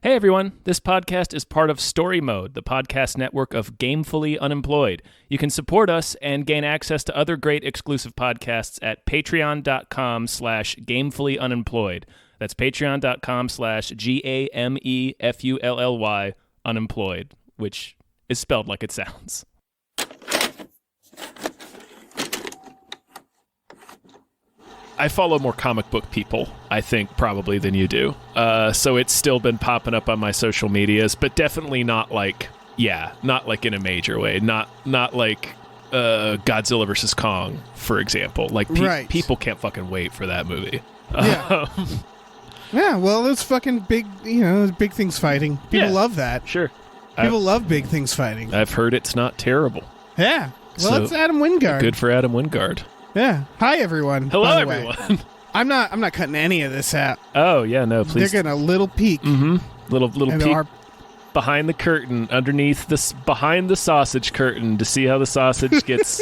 Hey everyone, this podcast is part of Story Mode, the podcast network of Gamefully Unemployed. You can support us and gain access to other great exclusive podcasts at patreon.com/gamefullyunemployed. That's patreon.com/GAMEFULLY unemployed, which is spelled like it sounds. I follow more comic book people, I think, probably than you do. So it's still been popping up on my social medias, but definitely not like in a major way. Not like Godzilla vs. Kong, for example. Like, people can't fucking wait for that movie. Yeah. Yeah, well, it's fucking big, big things fighting. People love that. Sure. People love big things fighting. I've heard it's not terrible. Yeah. Well, it's Adam Wingard. Good for Adam Wingard. Yeah. Hi, everyone. Hello, everyone. I'm not cutting any of this out. Oh, yeah, no, please. They're getting a little peek. Mm-hmm. Little peek behind the curtain, underneath this, behind the sausage curtain, to see how the sausage gets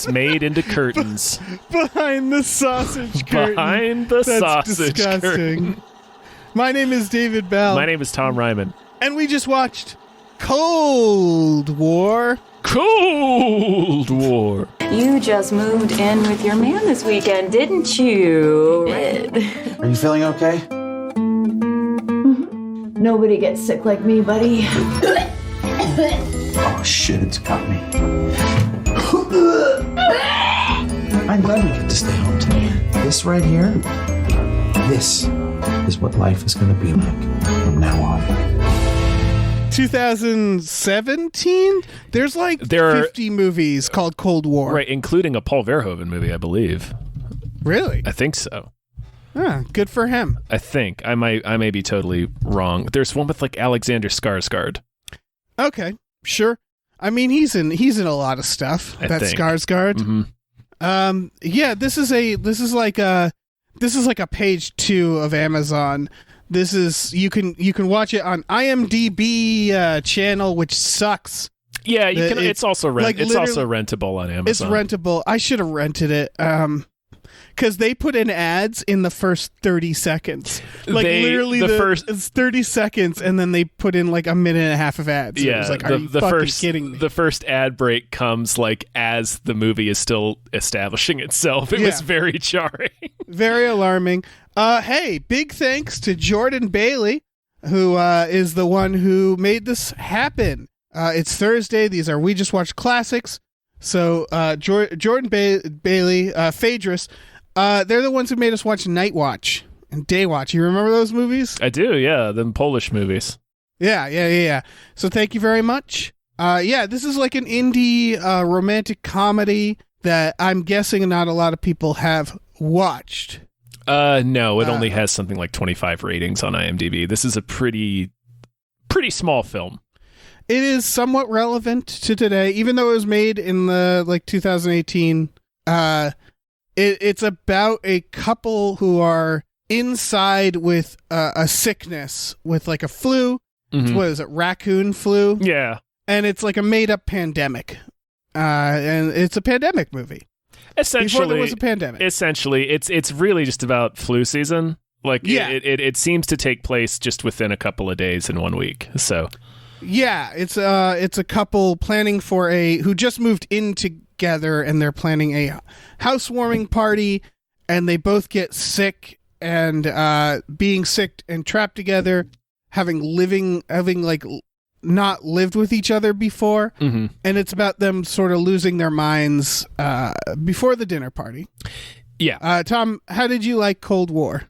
made into curtains. Behind the sausage curtain. Behind the sausage disgusting. curtain. My name is David Bell. My name is Tom Ryman. And we just watched Cold War. Cold War. You just moved in with your man this weekend, didn't you, Red? Are you feeling okay? Mm-hmm. Nobody gets sick like me, buddy. Oh shit, it's got me. I'm glad we get to stay home today. This right here, this is what life is going to be like from now on. 2017? There's like 50 movies called Cold War. Right, including a Paul Verhoeven movie, I believe. Really? I think so. Ah, good for him. I think. I may be totally wrong. There's one with like Alexander Skarsgård. Okay, sure. I mean, he's in a lot of stuff. That's Skarsgård. Mm-hmm. Yeah, this is like a page 2 of Amazon. This is you can watch it on IMDb channel, which sucks. Yeah, you can. It's also it's also rentable on Amazon. It's rentable. I should have rented it. Because they put in ads in the first 30 seconds. Like literally the first it's 30 seconds, and then they put in like a minute and a half of ads. Yeah, it was like, are you fucking kidding me? The first ad break comes like as the movie is still establishing itself. It was very jarring. Very alarming. Hey, big thanks to Jordan Bailey, who is the one who made this happen. It's Thursday. These are We Just Watched Classics. So Jordan Bailey, Phaedrus, they're the ones who made us watch Night Watch and Day Watch. You remember those movies? I do, yeah. Them Polish movies. Yeah. So thank you very much. This is like an indie romantic comedy that I'm guessing not a lot of people have watched. No, it only has something like 25 ratings on IMDb. This is a pretty small film. It is somewhat relevant to today, even though it was made in the 2018. It's about a couple who are inside with a sickness, with like a flu. Mm-hmm. What is it? Raccoon flu? Yeah. And it's like a made up pandemic. And it's a pandemic movie. Essentially, before there was a pandemic. Essentially, it's really just about flu season. Like, it seems to take place just within a couple of days in 1 week. So, yeah, it's a couple planning for who just moved in together, and they're planning a housewarming party, and they both get sick, and being sick and trapped together, having like not lived with each other before, mm-hmm. and it's about them sort of losing their minds before the dinner party. Yeah. Tom, how did you like Cold War?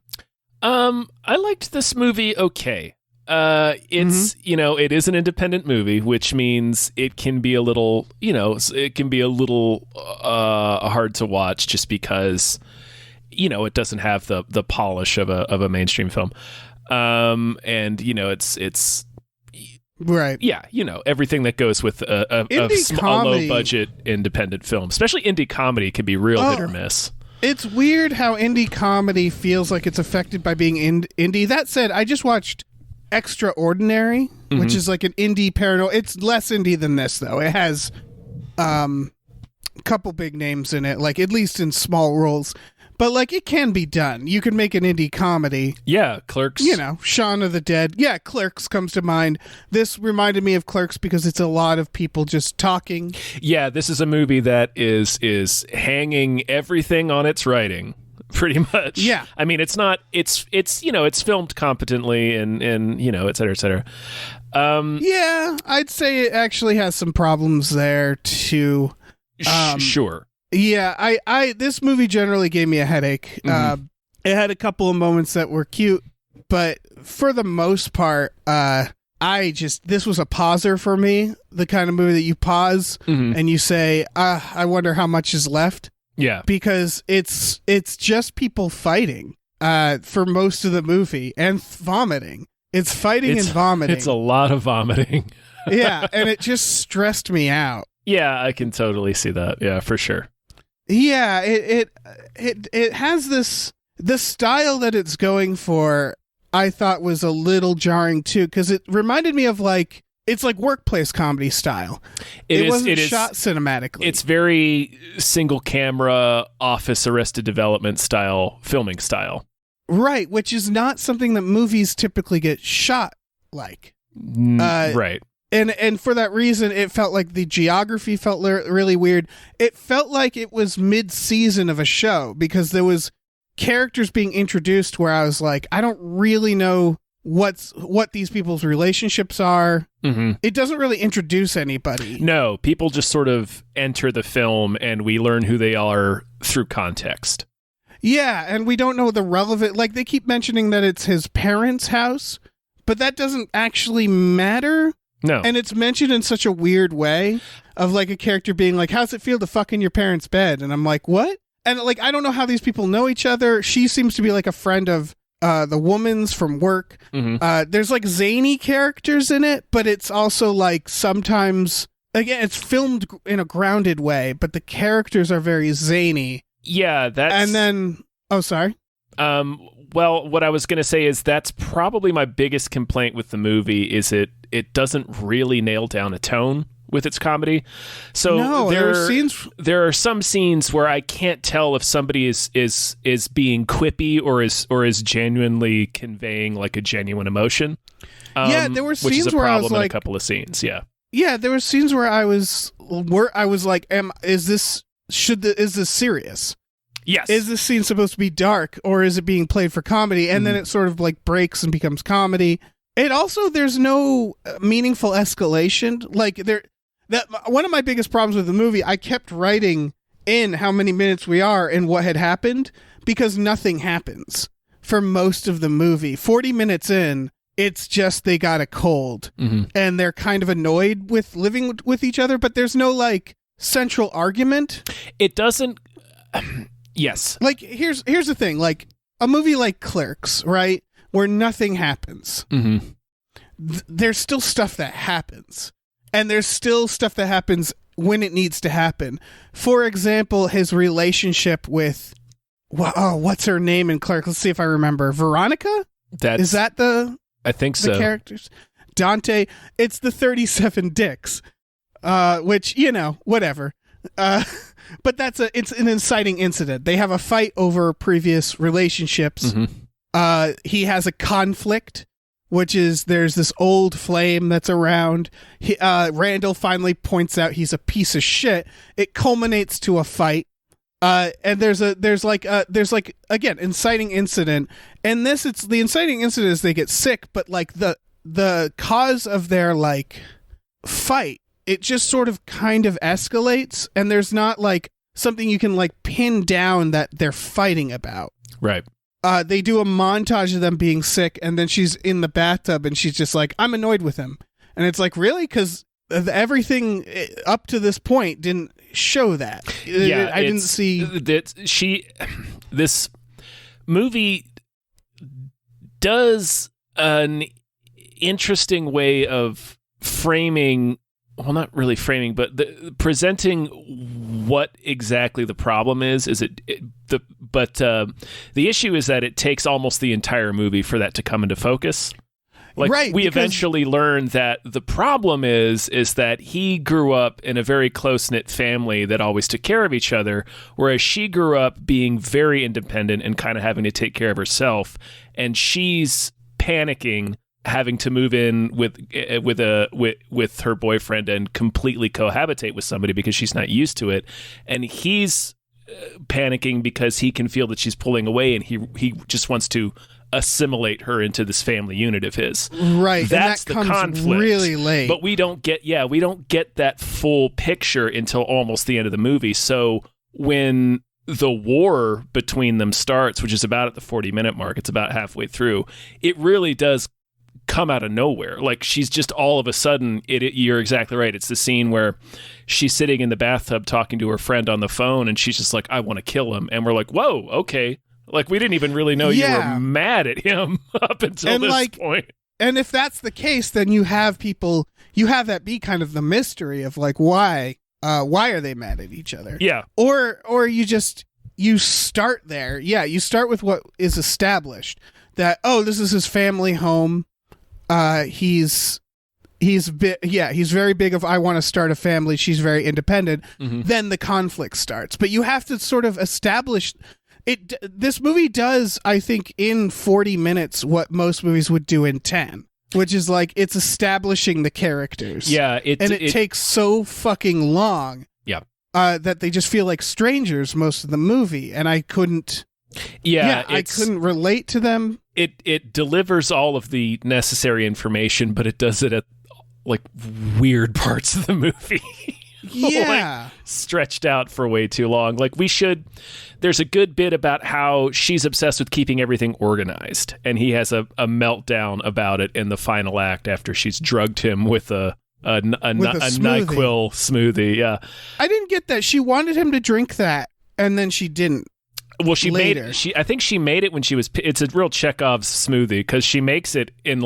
I liked this movie okay. It's, it is an independent movie, which means it can be a little, hard to watch just because, it doesn't have the polish of a mainstream film. And, it's right. Yeah, everything that goes with a low budget independent film, especially indie comedy, can be real hit or miss. It's weird how indie comedy feels like it's affected by being indie. That said, I just watched Extraordinary, mm-hmm. which is like an indie paranormal. It's less indie than this, though. It has a couple big names in it, like at least in small roles. but like it can be done. You can make an indie comedy. Yeah, Clerks. You know, Shaun of the Dead. Yeah, Clerks comes to mind. This reminded me of Clerks because it's a lot of people just talking. Yeah, this is a movie that is hanging everything on its writing, pretty much. Yeah. I mean, it's filmed competently and you know, et cetera, et cetera. Yeah, I'd say it actually has some problems there too. Sure. Yeah, I this movie generally gave me a headache. Mm-hmm. It had a couple of moments that were cute, but for the most part, this was a pauser for me. The kind of movie that you pause and you say, I wonder how much is left. Yeah. Because it's just people fighting for most of the movie and vomiting. It's fighting and vomiting. It's a lot of vomiting. Yeah, and it just stressed me out. Yeah, I can totally see that. Yeah, for sure. Yeah, it has the style that it's going for. I thought was a little jarring too, because it reminded me of it's like workplace comedy style. It wasn't shot cinematically. It's very single camera, Office, Arrested Development style filming style. Right, which is not something that movies typically get shot like. Right. And for that reason, it felt like the geography felt really weird. It felt like it was mid-season of a show because there was characters being introduced where I was like, I don't really know what these people's relationships are. Mm-hmm. It doesn't really introduce anybody. No, people just sort of enter the film and we learn who they are through context. Yeah, and we don't know the relevant... Like, they keep mentioning that it's his parents' house, but that doesn't actually matter. No. And it's mentioned in such a weird way of like a character being like, how's it feel to fuck in your parents' bed? And I'm like, what? And like, I don't know how these people know each other. She seems to be like a friend of the woman's from work. Mm-hmm. There's like zany characters in it, but it's also like sometimes, again, it's filmed in a grounded way, but the characters are very zany. Yeah, that's... And then... Oh, sorry. Well, what I was going to say is that's probably my biggest complaint with the movie is it doesn't really nail down a tone with its comedy. So no, there are some scenes where I can't tell if somebody is being quippy or is genuinely conveying like a genuine emotion. Yeah, there were scenes which is a where I was problem in like, a couple of scenes. Yeah. Yeah, there were scenes where I was like, is this serious? Yes. Is this scene supposed to be dark or is it being played for comedy? And then it sort of like breaks and becomes comedy. It also, there's no meaningful escalation. Like one of my biggest problems with the movie, I kept writing in how many minutes we are and what had happened because nothing happens for most of the movie. 40 minutes in, it's just they got a cold and they're kind of annoyed with living with each other, but there's no like central argument. It doesn't... Yes. Like, here's the thing. Like, a movie like Clerks, right, where nothing happens, there's still stuff that happens. And there's still stuff that happens when it needs to happen. For example, his relationship with... what's her name in Clerks? Let's see if I remember. Veronica? Is that the... I think so. The characters? Dante. It's the 37 Dicks. Which, you know, whatever. But it's an inciting incident. They have a fight over previous relationships. He has a conflict, which is there's this old flame that's around. Randall finally points out he's a piece of shit. It culminates to a fight. And there's again, inciting incident. And it's the inciting incident is they get sick, but like the cause of their like fight, it just sort of kind of escalates, and there's not like something you can like pin down that they're fighting about. Right. They do a montage of them being sick, and then she's in the bathtub and she's just like, I'm annoyed with him. And it's like, really? Because everything up to this point didn't show that. Yeah, I didn't see that this movie does an interesting way of framing, well, not really framing, but presenting what exactly the problem is. But the issue is that it takes almost the entire movie for that to come into focus. Like Right, we because- eventually learn that the problem is that he grew up in a very close-knit family that always took care of each other, whereas she grew up being very independent and kind of having to take care of herself, and she's panicking having to move in with her boyfriend and completely cohabitate with somebody because she's not used to it, and he's panicking because he can feel that she's pulling away, and he just wants to assimilate her into this family unit of his. Right. That's and that the comes conflict. really late. But we don't get that full picture until almost the end of the movie. So when the war between them starts, which is about at the 40-minute mark, it's about halfway through, it really does come out of nowhere. Like she's just all of a sudden, you're exactly right. It's the scene where she's sitting in the bathtub talking to her friend on the phone, and she's just like, I want to kill him. And we're like, whoa, okay. Like we didn't even really know you were mad at him up until this point. And if that's the case, then you have that be kind of the mystery of like, why are they mad at each other? Yeah. Or you start there. Yeah. You start with what is established that, oh, this is his family home. He's very big of, I want to start a family. She's very independent. Mm-hmm. Then the conflict starts, but you have to sort of establish it. This movie does, I think, in 40 minutes, what most movies would do in 10, which is like, it's establishing the characters. Yeah. It takes so fucking long. Yeah. That they just feel like strangers most of the movie. And I couldn't. Yeah, I couldn't relate to them. It delivers all of the necessary information, but it does it at like weird parts of the movie. Yeah. Like, stretched out for way too long. Like there's a good bit about how she's obsessed with keeping everything organized, and he has a meltdown about it in the final act after she's drugged him with a NyQuil smoothie. Yeah. I didn't get that. She wanted him to drink that, and then she didn't. Well, she later. made it. I think she made it when she was. It's a real Chekhov's smoothie because she makes it in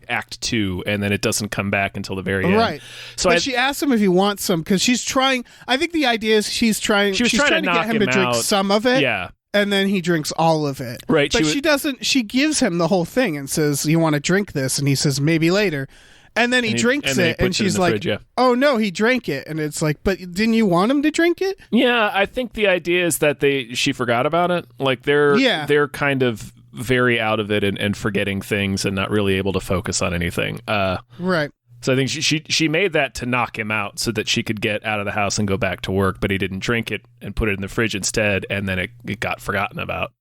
Act 2, and then it doesn't come back until the very end. Right. So she asked him if he wants some because she's trying. I think the idea is she's trying to get him to drink some of it. Yeah. And then he drinks all of it. Right. But she doesn't. She gives him the whole thing and says, "You want to drink this?" And he says, "Maybe later." And then he drinks it, and she's like, fridge, yeah. "Oh no, he drank it." And it's like, "But didn't you want him to drink it?" Yeah, I think the idea is that she forgot about it. Like they're kind of very out of it and forgetting things and not really able to focus on anything. Right. So I think she made that to knock him out so that she could get out of the house and go back to work, but he didn't drink it and put it in the fridge instead, and then it got forgotten about.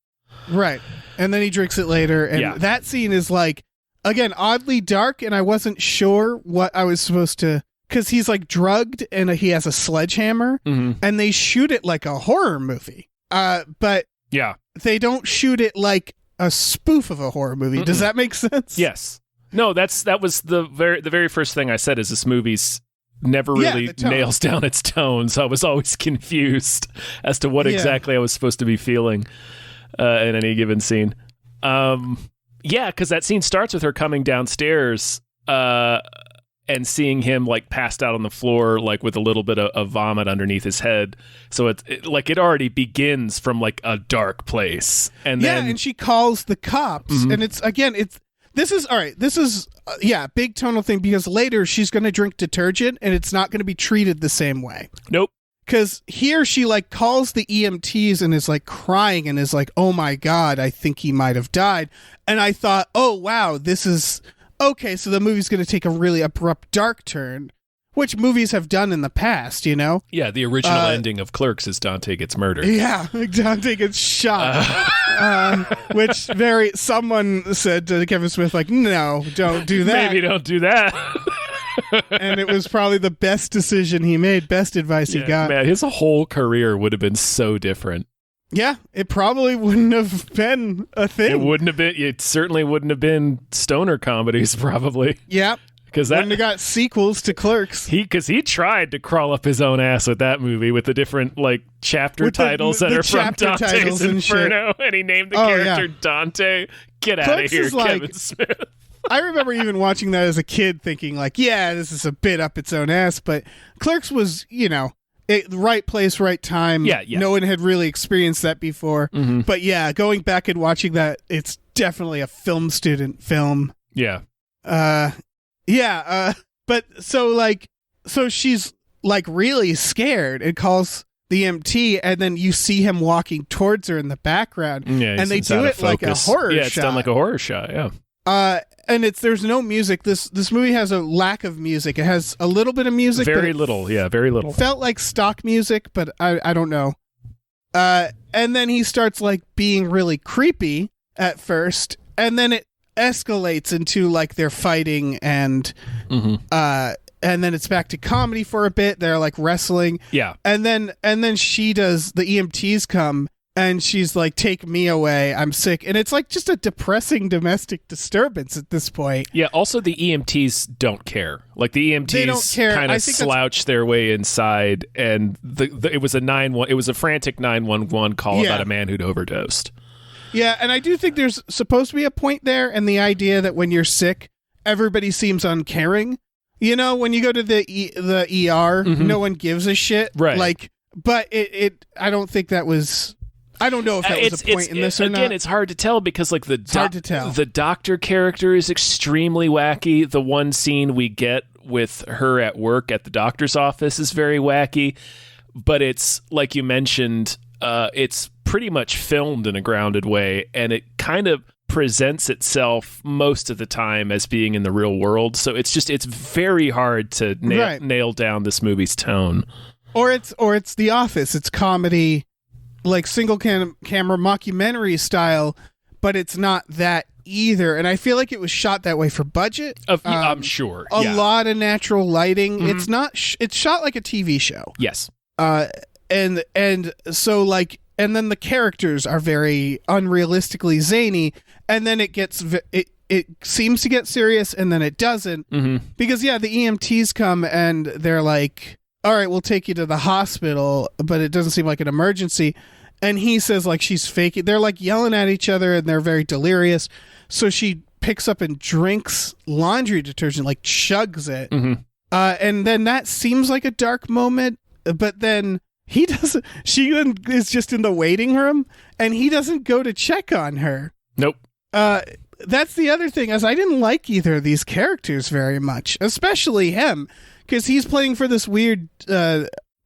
Right. And then he drinks it later, and that scene is like, again, oddly dark, and I wasn't sure what I was supposed to... Because he's, like, drugged, and he has a sledgehammer, and they shoot it like a horror movie. But they don't shoot it like a spoof of a horror movie. Does that make sense? Yes. No, that was the very first thing I said is this movie's never really nails down its tone, so I was always confused as to what exactly I was supposed to be feeling in any given scene. Yeah, because that scene starts with her coming downstairs and seeing him like passed out on the floor, like with a little bit of vomit underneath his head. So it already begins from like a dark place, and then and she calls the cops, and this is big tonal thing because later she's going to drink detergent and it's not going to be treated the same way. Nope. Because here she like calls the EMTs and is like crying and is like, "Oh my God, I think he might have died." And I thought, oh wow, this is okay. So the movie's going to take a really abrupt dark turn, which movies have done in the past, you know? Yeah, the original ending of Clerks is Dante gets murdered. Yeah, Dante gets shot. Which someone said to Kevin Smith, like, "No, don't do that. Maybe don't do that." And it was probably the best decision he made, best advice he got. Man, his whole career would have been so different. Yeah, it probably wouldn't have been a thing. It wouldn't have been. It certainly wouldn't have been stoner comedies, probably. Yeah, because wouldn't have got sequels to Clerks. Because he tried to crawl up his own ass with that movie with the different like chapter titles that are from Dante's Inferno, and he named the character Dante. Get out of here, Kevin Smith. I remember even watching that as a kid thinking like, yeah, this is a bit up its own ass, but Clerks was, right place, right time. Yeah. No one had really experienced that before. Mm-hmm. But yeah, going back and watching that, it's definitely a film student film. Yeah. But so she's like really scared and calls the EMT, and then you see him walking towards her in the background. Yeah, and they it's do out it of like a focus. horror shot. Yeah, it's done like a horror shot, yeah. And there's no music. This movie has a lack of music. It has a little bit of music, Very but little, yeah, very little. felt like stock music, but I don't know. And then he starts like being really creepy at first, and then it escalates into like they're fighting, and then it's back to comedy for a bit. They're like wrestling. Yeah. And then she does, the EMTs come and she's like, "Take me away. I'm sick." And it's like just a depressing domestic disturbance at this point. Yeah, also the EMTs don't care. Like the They don't EMTs care. kind I of think slouch their way inside, and it was a frantic 911 call Yeah. about a man who'd overdosed. Yeah, and I do think there's supposed to be a point there, and the idea that when you're sick, everybody seems uncaring. You know, when you go to the ER, no one gives a shit. Right. Like, but it I don't think that was. I don't know if that was a point in this or not. Again, it's hard to tell because like hard to tell. the doctor character is extremely wacky. The one scene we get with her at work at the doctor's office is very wacky, but it's like you mentioned, it's pretty much filmed in a grounded way, and it kind of presents itself most of the time as being in the real world. So it's very hard to nail down this movie's tone. Or it's The Office. It's comedy, like single camera mockumentary style, but it's not that either. And I feel like it was shot that way for budget. I'm sure. A Yeah. lot of natural lighting. It's not. It's shot like a TV show. Yes. And so like, and then the characters are very unrealistically zany, and then it seems to get serious, and then it doesn't, because the EMTs come and they're like, "All right, we'll take you to the hospital," but it doesn't seem like an emergency. And he says like she's faking. They're like yelling at each other, and they're very delirious. So she picks up and drinks laundry detergent, like chugs it. And then that seems like a dark moment, but then he doesn't. She then is just in the waiting room, and he doesn't go to check on her. Nope. That's the other thing, is I didn't like either of these characters very much, especially him, because he's playing for this weird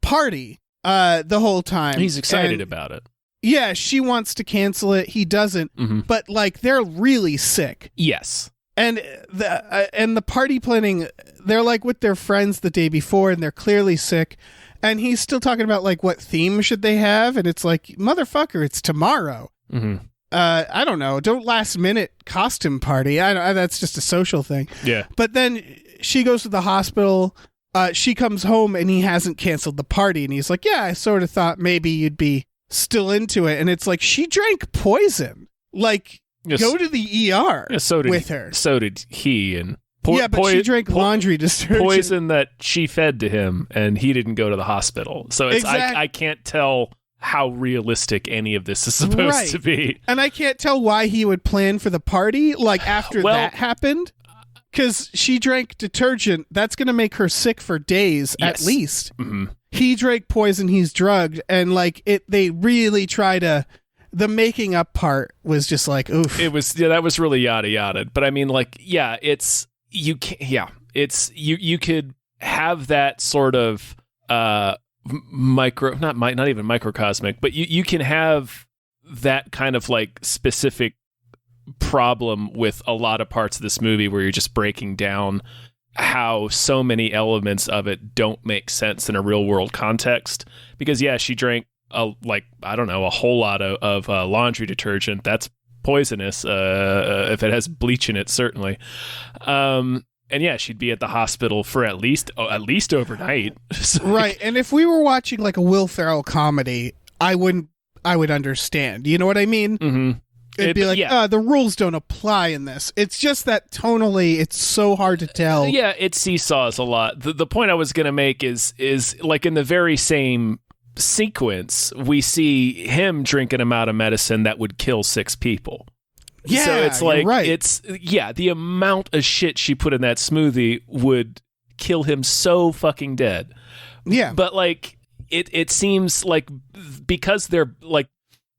party the whole time. He's excited And, about it. yeah, she wants to cancel it. He doesn't. But like, they're really sick. Yes. And the party planning, they're like with their friends the day before, and they're clearly sick. And he's still talking about like what theme should they have, and it's like, motherfucker, it's tomorrow. I don't know. Don't last minute costume party. That's just a social thing. Yeah. But then she goes to the hospital. She comes home and he hasn't canceled the party, and he's like, "Yeah, I sort of thought maybe you'd be still into it." And it's like, she drank poison. Like, Yes. go to the ER Yeah, so did with her. So did he, and But she drank laundry detergent. poison that she fed to him, and he didn't go to the hospital. So it's I can't tell how realistic any of this is supposed to be. And I can't tell why he would plan for the party like after that happened. Because she drank detergent, that's going to make her sick for days at least. He drank poison, he's drugged, and like they really try to. The making up part was just like, oof. It was that was really yada yada. But I mean, like, yeah, it's you could have that sort of not even microcosmic, but you can have that kind of like specific problem with a lot of parts of this movie where you're just breaking down how so many elements of it don't make sense in a real world context. Because she drank a whole lot of laundry detergent. That's poisonous if it has bleach in it, certainly. And she'd be at the hospital for at least overnight. So, right. And if we were watching like a Will Ferrell comedy, I would understand. You know what I mean? It'd be like, the rules don't apply in this. It's just that tonally, it's so hard to tell. Yeah, it seesaws a lot. The point I was going to make is like in the very same sequence, we see him drinking an amount of medicine that would kill 6 people. Yeah, so it's like, you're right. The amount of shit she put in that smoothie would kill him so fucking dead. Yeah. But like, it seems like because they're like,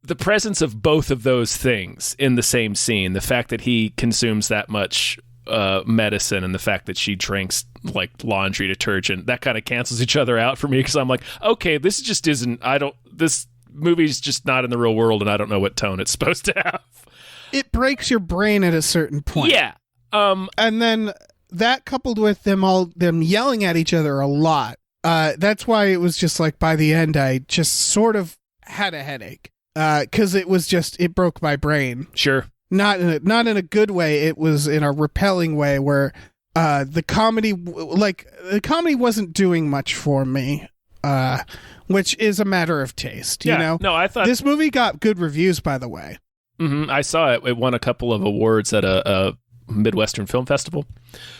the presence of both of those things in the same scene, the fact that he consumes that much medicine and the fact that she drinks like laundry detergent, that kind of cancels each other out for me, because I'm like, okay, this just isn't, this movie's just not in the real world, and I don't know what tone it's supposed to have. It breaks your brain at a certain point. Yeah. And then that coupled with them yelling at each other a lot. That's why it was just like by the end, I just sort of had a headache. Cause it broke my brain. Sure. Not in a good way. It was in a repelling way where, the comedy wasn't doing much for me. Which is a matter of taste, you know? No, I thought this movie got good reviews, by the way. Mm-hmm, I saw it. It won a couple of awards at a Midwestern Film Festival.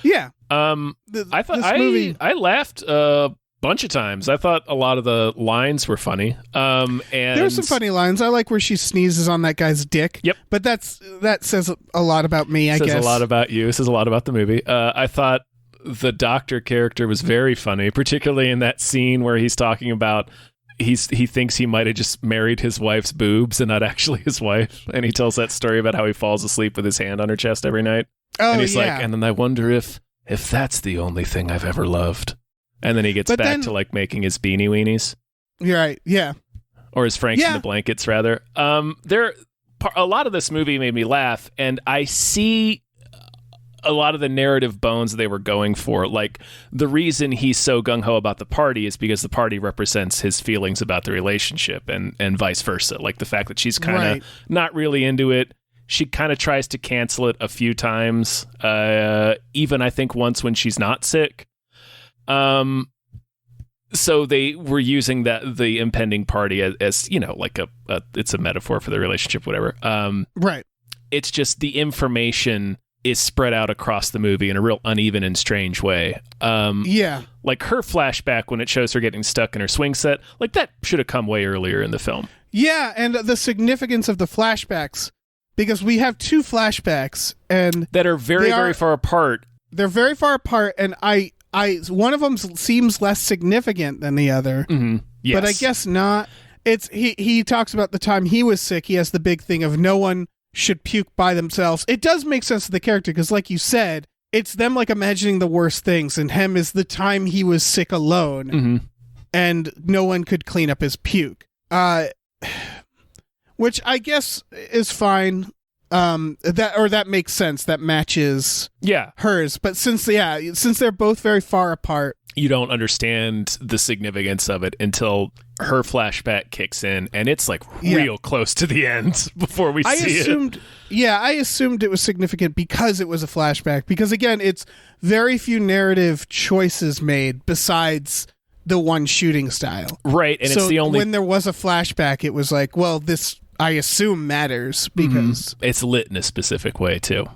Yeah. I thought this movie... I laughed a bunch of times. I thought a lot of the lines were funny. And there's some funny lines. I like where she sneezes on that guy's dick. Yep. But that says a lot about me, I guess. Says a lot about you. Says a lot about the movie. I thought the doctor character was very funny, particularly in that scene where he's talking about he thinks he might have just married his wife's boobs and not actually his wife. And he tells that story about how he falls asleep with his hand on her chest every night. Oh, and he's yeah. like, and then I wonder if that's the only thing I've ever loved. And then he gets back to like making his beanie weenies. You're right. Yeah. Or his Franks in the Blankets, rather. A lot of this movie made me laugh, and I see a lot of the narrative bones they were going for. Like, the reason he's so gung-ho about the party is because the party represents his feelings about the relationship, and vice versa. Like, the fact that she's kind of not really into it. She kind of tries to cancel it a few times, even I think once when she's not sick. So they were using the impending party as you know, like it's a metaphor for the relationship, whatever. Right. It's just the information is spread out across the movie in a real uneven and strange way. Yeah. Like her flashback when it shows her getting stuck in her swing set, like that should have come way earlier in the film. Yeah, and the significance of the flashbacks, because we have two flashbacks and that are very far apart. They're very far apart, and I one of them seems less significant than the other. Mm-hmm. Yes. But I guess not. It's he talks about the time he was sick. He has the big thing of no one should puke by themselves. It does make sense to the character because, like you said, it's them like imagining the worst things, and him is the time he was sick alone, and no one could clean up his puke. Which I guess is fine. That makes sense. That matches hers. But since they're both very far apart, you don't understand the significance of it until her flashback kicks in, and it's like real close to the end before we see it. I assumed it was significant because it was a flashback. Because again, it's very few narrative choices made besides the one shooting style. Right, and so it's the only when there was a flashback, it was like, well, this I assume matters because it's lit in a specific way too.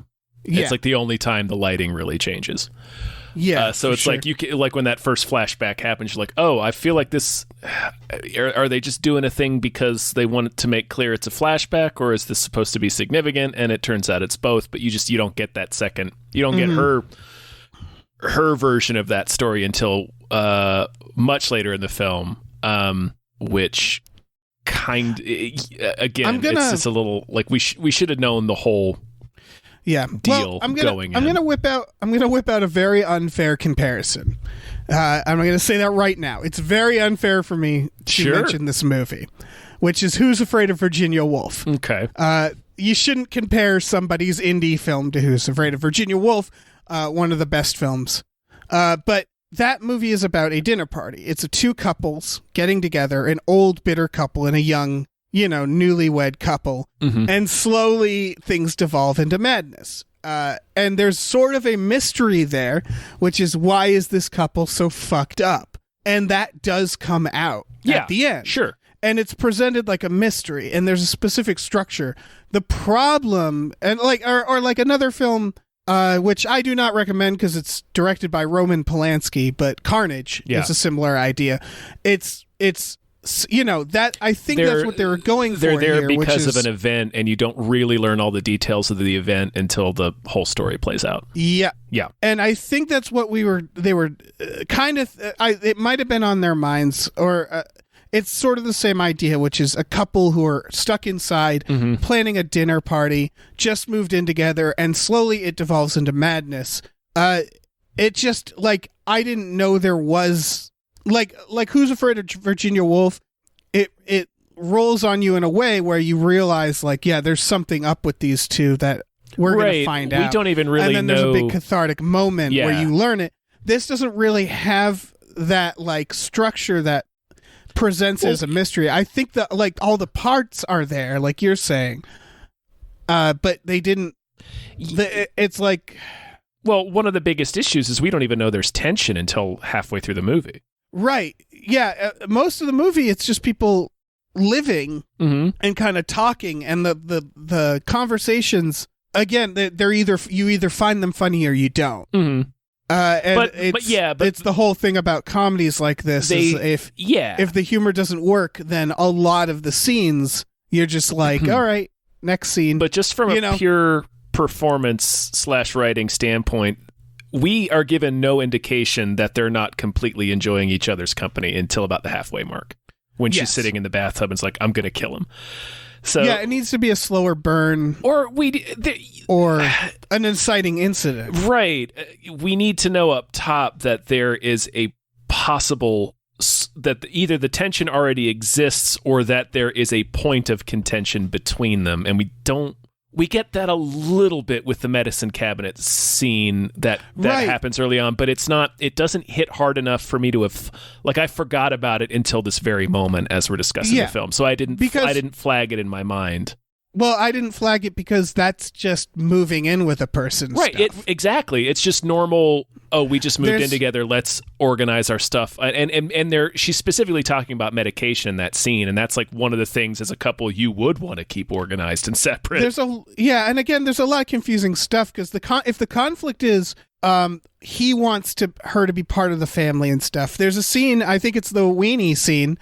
Yeah. It's like the only time the lighting really changes. Yeah. So it's like you can, like when that first flashback happens, you're like, oh, I feel like this. Are they just doing a thing because they want to make clear it's a flashback, or is this supposed to be significant? And it turns out it's both. But you don't get that second. You don't get her version of that story until much later in the film, which it's just a little like we should have known the whole. Yeah. Deal. I'm gonna whip out a very unfair comparison. I'm going to say that right now. It's very unfair for me to mention this movie, which is Who's Afraid of Virginia Woolf. Okay. You shouldn't compare somebody's indie film to Who's Afraid of Virginia Woolf, one of the best films. But that movie is about a dinner party. It's two couples getting together, an old bitter couple and a young, newlywed couple, and slowly things devolve into madness. And there's sort of a mystery there, which is why is this couple so fucked up? And that does come out at the end. Sure. And it's presented like a mystery, and there's a specific structure. The problem, and or like another film, which I do not recommend because it's directed by Roman Polanski, but Carnage is a similar idea. It's that I think that's what they were going for. They're there here, because of an event, and you don't really learn all the details of the event until the whole story plays out. Yeah, and I think that's what they were kind of. It might have been on their minds, or it's sort of the same idea, which is a couple who are stuck inside planning a dinner party, just moved in together, and slowly it devolves into madness. It just, like, I didn't know there was, like Who's Afraid of Virginia Woolf? It rolls on you in a way where you realize, like, yeah, there's something up with these two that we're going to find out. We don't even really know. And then there's a big cathartic moment where you learn it. This doesn't really have that, like, structure that presents as a mystery. I think that, like, all the parts are there, like you're saying, but they didn't. It's like, well, one of the biggest issues is we don't even know there's tension until halfway through the movie. Right. Yeah. Most of the movie, it's just people living and kind of talking, and the conversations. Again, they're you either find them funny or you don't. And it's the whole thing about comedies like this. If the humor doesn't work, then a lot of the scenes you're just like, all right, next scene. But just from a pure performance / writing standpoint, we are given no indication that they're not completely enjoying each other's company until about the halfway mark, when she's sitting in the bathtub and it's like, I'm going to kill him. So yeah, it needs to be a slower burn, or an inciting incident. Right. We need to know up top that there is a possible that either the tension already exists or that there is a point of contention between them, and we get that a little bit with the medicine cabinet scene that happens early on, but it doesn't hit hard enough for me to have, like, I forgot about it until this very moment as we're discussing the film. So I didn't flag it in my mind. Well, I didn't flag it because that's just moving in with a person. Right. Exactly. It's just normal. Oh, we just moved in together. Let's organize our stuff. And she's specifically talking about medication in that scene. And that's like one of the things as a couple you would want to keep organized and separate. And again, there's a lot of confusing stuff because if the conflict is he wants her to be part of the family and stuff. There's a scene, I think it's the weenie scene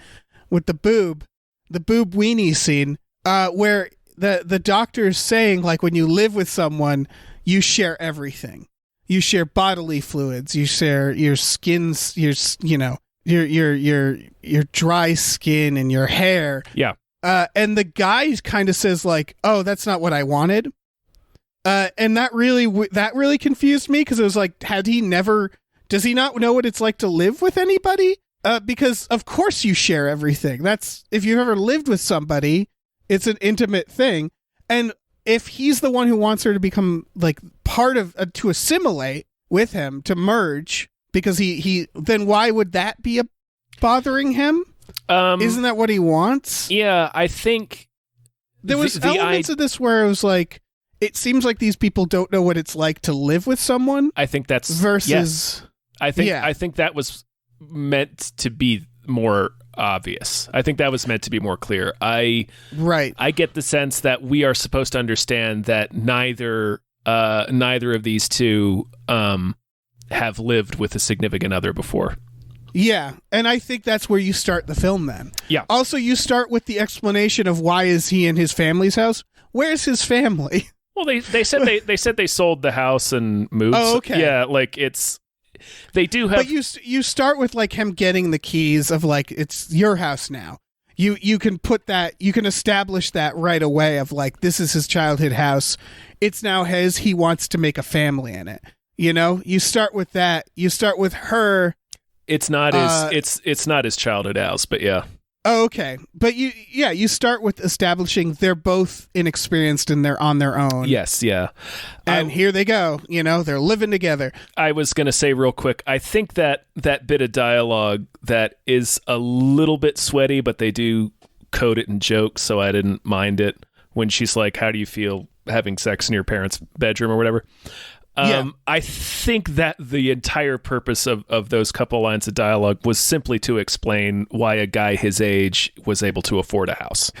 with the boob weenie scene, where the doctor's saying, like, when you live with someone, you share everything. You share bodily fluids. You share your skins, your dry skin and your hair. Yeah. And the guy kind of says, like, "Oh, that's not what I wanted." And that really confused me, because it was like, does he not know what it's like to live with anybody? Because of course you share everything. That's, if you've ever lived with somebody, it's an intimate thing. And if he's the one who wants her to become, like, part of, to assimilate with him, to merge, because then why would that be bothering him? Isn't that what he wants? Yeah, I think there was elements of this where it was like, it seems like these people don't know what it's like to live with someone. I think that's versus. Yes. I think that was meant to be more obvious. I think that was meant to be more clear. I get the sense that we are supposed to understand that neither of these two have lived with a significant other before. Yeah, and I think that's where you start the film then. Yeah. Also, you start with the explanation of why is he in his family's house? Where's his family? Well, they said they sold the house and moved. Oh, okay. Yeah, like they do have. But you start with, like, him getting the keys of, like, it's your house now. You can put that, you can establish that right away of, like, this is his childhood house. It's now his. He wants to make a family in it. You know, you start with that. You start with her. It's not it's not his childhood house, but yeah. Oh, okay. But you start with establishing they're both inexperienced and they're on their own. Yes, yeah. And here they go, they're living together. I was going to say real quick, I think that bit of dialogue that is a little bit sweaty, but they do code it in jokes, so I didn't mind it, when she's like, how do you feel having sex in your parents' bedroom or whatever? I think that the entire purpose of those couple lines of dialogue was simply to explain why a guy his age was able to afford a house.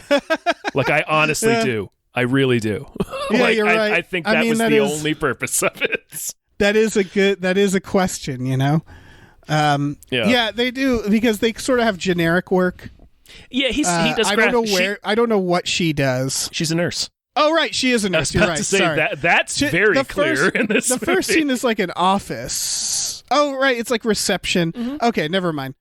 Like, I honestly do. I really do. Yeah, you're right. I think that was the only purpose of it. That is a question, Yeah, they do, because they sort of have generic work. Yeah, he does. I don't know what she does. She's a nurse. Oh, right. She is a nurse. You're right. Sorry. That's very clear in this movie. The first scene is like an office. Oh, right. It's like reception. Mm-hmm. Okay, never mind.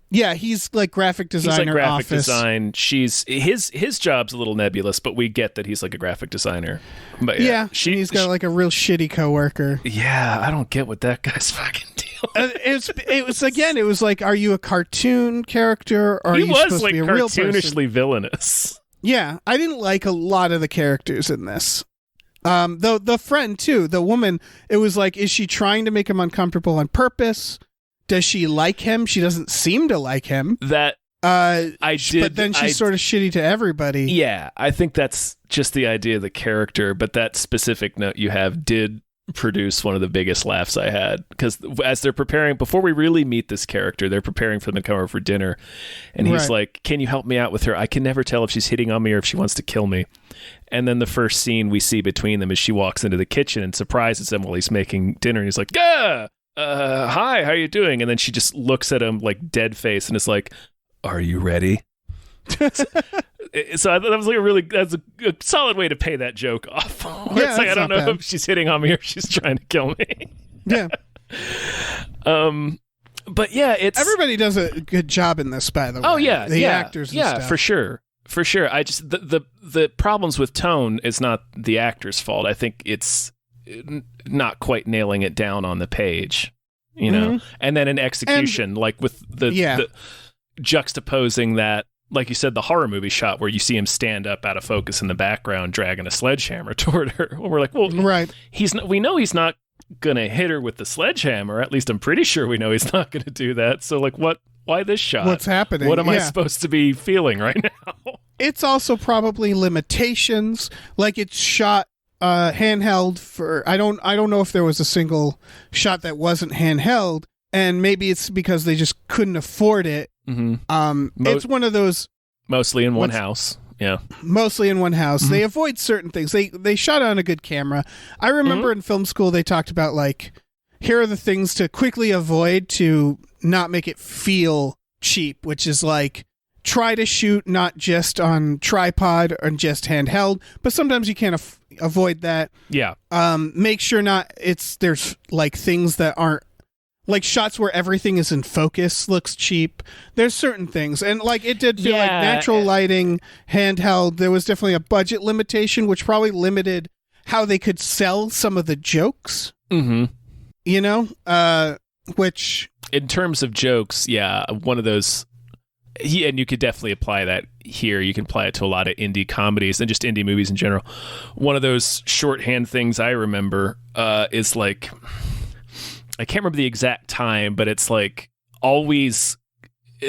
Yeah, he's like graphic He's designer. like graphic office. design. She's his job's a little nebulous, but we get that he's like a graphic designer. But Yeah, he's got like a real shitty coworker. Yeah, I don't get what that guy's fucking deal. It was like, are you a cartoon character or are He you was supposed like to be a real person? cartoonishly villainous. Yeah, I didn't like a lot of the characters in this. Though the friend too, the woman, it was like, is she trying to make him uncomfortable on purpose? Does she like him? She doesn't seem to like him. That I did, but then she's sort of shitty to everybody. Yeah, I think that's just the idea of the character. But that specific note you have did produce one of the biggest laughs I had, because as they're preparing, before we really meet this character, they're preparing for them to come over for dinner, and he's like, can you help me out with her? I can never tell if she's hitting on me or if she wants to kill me. And then the first scene we see between them is she walks into the kitchen and surprises him while he's making dinner, and he's like, hi, how are you doing? And then she just looks at him like dead face and is like, are you ready? So I thought that was like that's a solid way to pay that joke off. Yeah, it's like, I don't know bad. if she's hitting on me or she's trying to kill me. Yeah. But yeah, it's Everybody does a good job in this, by the way. Oh yeah, the yeah, actors. And yeah, stuff. for sure. I just the problems with tone is not the actor's fault. I think it's not quite nailing it down on the page, you know. And then in execution, like with the juxtaposing that, like you said, the horror movie shot where you see him stand up out of focus in the background, dragging a sledgehammer toward her. Well, we're like, well, right. We know he's not gonna hit her with the sledgehammer. At least I'm pretty sure we know he's not gonna do that. So like, why this shot? What's happening? What am I supposed to be feeling right now? It's also probably limitations. Like it's shot handheld for. I don't know if there was a single shot that wasn't handheld, and maybe it's because they just couldn't afford it. It's one of those mostly in one house. Yeah, mostly in one house. They avoid certain things. They shot on a good camera. I remember in film school they talked about like, here are the things to quickly avoid to not make it feel cheap, which is like try to shoot not just on tripod or just handheld, but sometimes you can't avoid that. Yeah. Make sure there's like things that aren't like shots where everything is in focus looks cheap. There's certain things. And like it did feel like natural lighting, handheld. There was definitely a budget limitation, which probably limited how they could sell some of the jokes. You know? Which in terms of jokes, yeah, one of those and you could definitely apply that here. You can apply it to a lot of indie comedies and just indie movies in general. One of those shorthand things I remember is like, I can't remember the exact time, but it's like always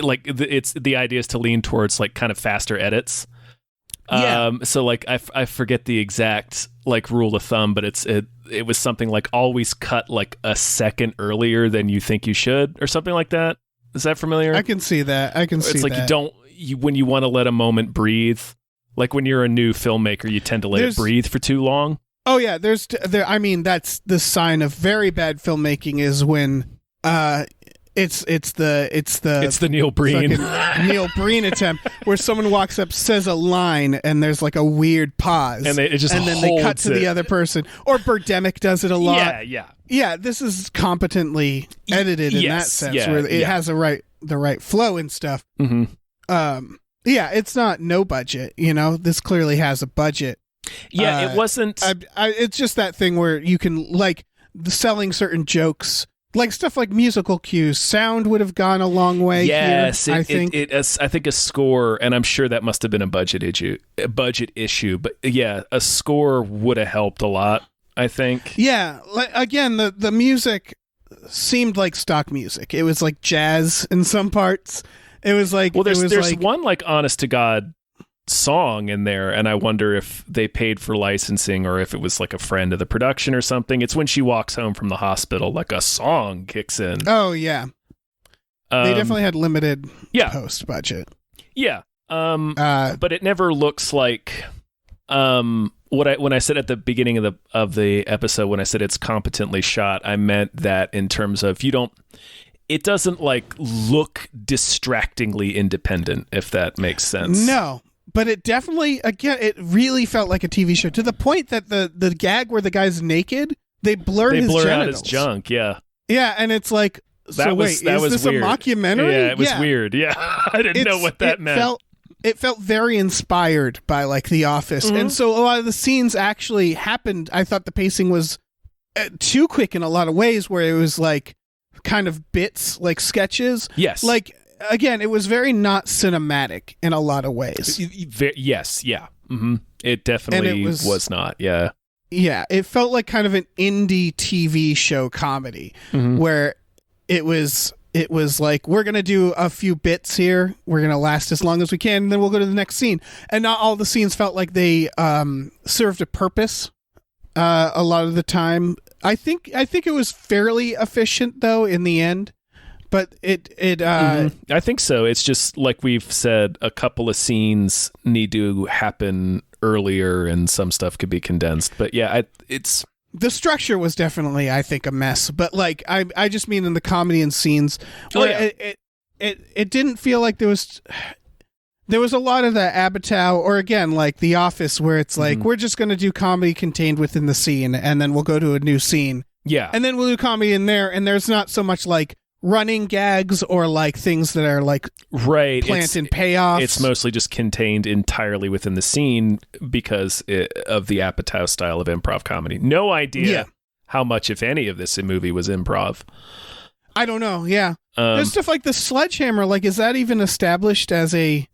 like it's the idea is to lean towards like kind of faster edits. So like I forget the exact like rule of thumb, but it was something like always cut like a second earlier than you think you should or something like that. Is that familiar? I can see that. It's like when you want to let a moment breathe, like when you're a new filmmaker, you tend to let it breathe for too long. Oh yeah, I mean, that's the sign of very bad filmmaking is when it's the Neil Breen Neil Breen attempt where someone walks up, says a line, and there's like a weird pause, and then they cut to the other person. Or Birdemic does it a lot. Yeah. This is competently edited in that sense, where it has the right flow and stuff. It's not no budget. You know, this clearly has a budget. Yeah, it wasn't. It's just that thing where you can like selling certain jokes, like stuff like musical cues. Sound would have gone a long way. Yes, here, I think a score, and I'm sure that must have been a budget issue. But yeah, a score would have helped a lot, I think. Yeah, like again, the music seemed like stock music. It was like jazz in some parts. It was like there's one like honest to God song in there, and I wonder if they paid for licensing or if it was like a friend of the production or something. It's when she walks home from the hospital, like a song kicks in. Oh yeah, they definitely had limited post budget. Yeah, but it never looks like when I said at the beginning of the episode, when I said it's competently shot, I meant that in terms of it doesn't like look distractingly independent, if that makes sense. No. But it definitely, again, it really felt like a TV show to the point that the gag where the guy's naked, they blur his genitals. out his junk, yeah. Yeah, and it's like, That was this weird. a mockumentary? Yeah, it was weird. Yeah, I didn't know what that meant. It felt very inspired by like The Office, and so a lot of the scenes actually happened. I thought the pacing was too quick in a lot of ways, where it was like kind of bits, like sketches. Yes, like again, it was very not cinematic in a lot of ways. Yes, yeah, it definitely was not. Yeah, yeah, it felt like kind of an indie TV show comedy where it was like, we're going to do a few bits here. We're going to last as long as we can, and then we'll go to the next scene. And not all the scenes felt like they served a purpose a lot of the time. I think it was fairly efficient, though, in the end. But I think so. It's just like we've said, a couple of scenes need to happen earlier, and some stuff could be condensed. But yeah, it's... The structure was definitely, I think, a mess, but like I just mean in the comedy and scenes where it didn't feel like there was a lot of the Apatow, or again like The Office, where it's like we're just going to do comedy contained within the scene, and then we'll go to a new scene, and then we'll do comedy in there, and there's not so much like running gags or like things that are like plant and payoffs. It's mostly just contained entirely within the scene because of the Apatow style of improv comedy. No idea how much, if any, of this movie was improv. I don't know. Yeah, there's stuff like the sledgehammer. Like, is that even established as a?